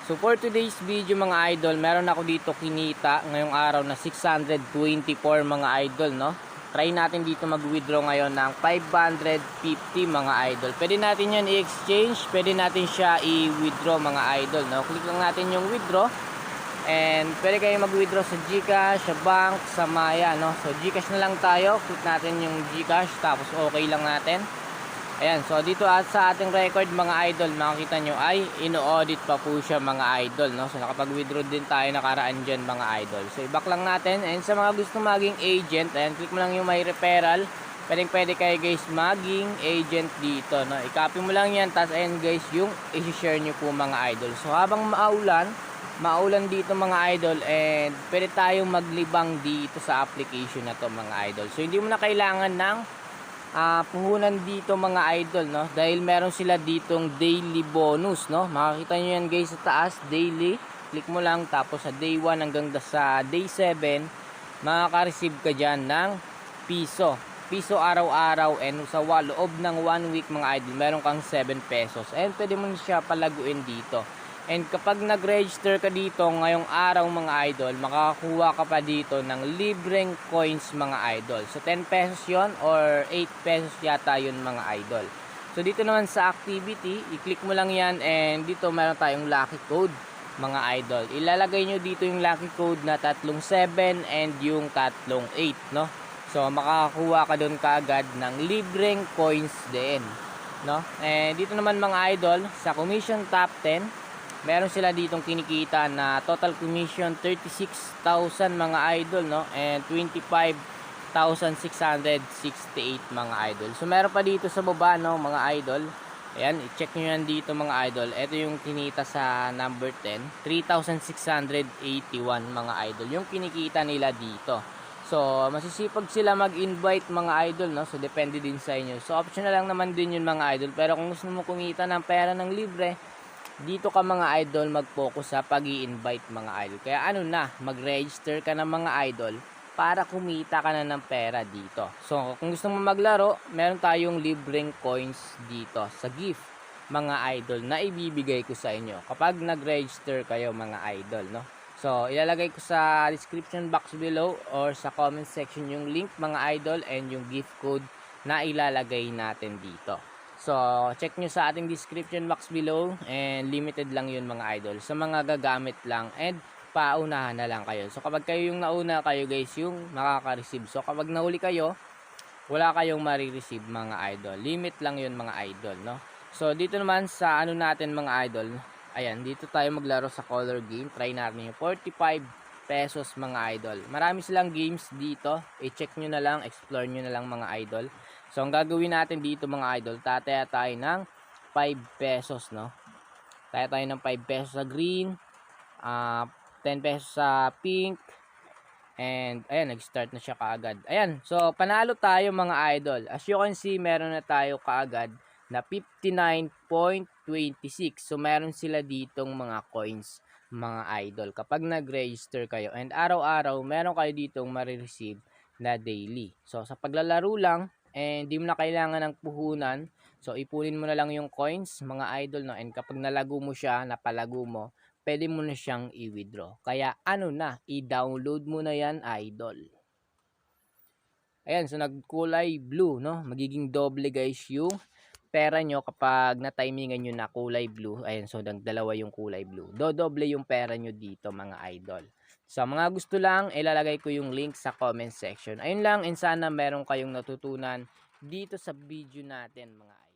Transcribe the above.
So for today's video mga idol, meron ako dito kinita ngayong araw na 624 mga idol, no. Try natin dito mag-withdraw ngayon ng 550 mga idol. Pwede natin 'yan i-exchange, pwede natin siya i-withdraw mga idol, no. Click lang natin yung withdraw. And pwede kayong mag-withdraw sa GCash, sa bank, sa Maya, no. So GCash na lang tayo. Click natin yung GCash tapos okay lang natin. Ayan, so dito at sa ating record mga idol, makikita nyo ay ino-audit pa po siya mga idol, no? So nakapag-withdraw din tayo nakaraan dyan mga idol. So i-back lang natin, and sa mga gusto maging agent, ayan, click mo lang yung may referral. Pwede kayo guys maging agent dito, no? I-copy mo lang yan, tapos ayan guys yung i-share nyo po mga idol. So habang maulan dito mga idol, and pwede tayong maglibang dito sa application na to mga idol. So hindi mo na kailangan ng puhunan dito mga idol, no, dahil meron sila ditong daily bonus, no. Makikita nyo yan guys sa taas, daily. Click mo lang, tapos sa day 1 hanggang sa day 7 makaka-receive ka dyan ng piso araw-araw, and sa loob ng 1 week mga idol meron kang 7 pesos, and pwede mo siya palaguin dito. And kapag nag-register ka dito ngayong araw mga idol, makakakuha ka pa dito ng libreng coins mga idol. So 10 pesos yon or 8 pesos yata yun mga idol. So dito naman sa activity, i-click mo lang yan, and dito meron tayong lucky code mga idol. Ilalagay nyo dito yung lucky code na 37 and yung 38, no. So makakakuha ka doon kaagad ng libreng coins din, no. And dito naman mga idol, sa commission top 10, meron sila ditong kinikita na total commission 36,000 mga idol, no, and 25,668 mga idol. So meron pa dito sa baba, no mga idol. Ayan, i-check nyo yan dito mga idol. Ito yung kinita sa number 10, 3,681 mga idol yung kinikita nila dito. So masisipag sila mag-invite mga idol, no. So depende din sa inyo. So optional lang naman din yun mga idol. Pero kung gusto mo kumita ng pera ng libre, dito ka mga idol mag-focus sa pag-i-invite mga idol. Kaya ano na, mag-register ka ng mga idol para kumita ka na ng pera dito. So kung gusto mo maglaro, meron tayong libreng coins dito sa gift mga idol na ibibigay ko sa inyo kapag nag-register kayo mga idol, no. So ilalagay ko sa description box below or sa comment section yung link mga idol, and yung gift code na ilalagay natin dito. So, check nyo sa ating description box below, and limited lang yun mga idol. Sa mga gagamit lang, and paunahan na lang kayo. So, kapag kayo yung nauna, kayo guys yung makaka-receive. So, kapag nahuli kayo, wala kayong marireceive mga idol. Limit lang yun mga idol, no? So, dito naman sa ano natin mga idol, ayan, dito tayo maglaro sa color game. Try natin yung 45 pesos mga idol. Marami silang games dito. I-check nyo na lang, explore nyo na lang mga idol. So ang gagawin natin dito mga idol, tataya tayo ng 5 pesos, no. Taya tayo ng 5 pesos sa green, 10 pesos sa pink, and ayan, nag-start na siya kaagad. Ayan, so panalo tayo mga idol. As you can see, meron na tayo kaagad na 59.26. So meron sila ditong mga coins mga idol kapag nag-register kayo, and araw-araw meron kayo ditong marireceive na daily. So sa paglalaro lang, and di mo na kailangan ng puhunan, so ipunin mo na lang yung coins mga idol, no, and kapag nalago mo siya, napalago mo, pwede mo na siyang i-withdraw. Kaya ano na, i-download mo na yan idol. Ayan, so nagkulay blue, no, magiging doble guys yung pera nyo kapag na-timingan nyo na kulay blue. Ayan, so nagdalawa yung kulay blue, dodoble yung pera nyo dito mga idol. Sa mga gusto lang, ilalagay ko yung link sa comment section. Ayun lang, and sana meron kayong natutunan dito sa video natin mga idol.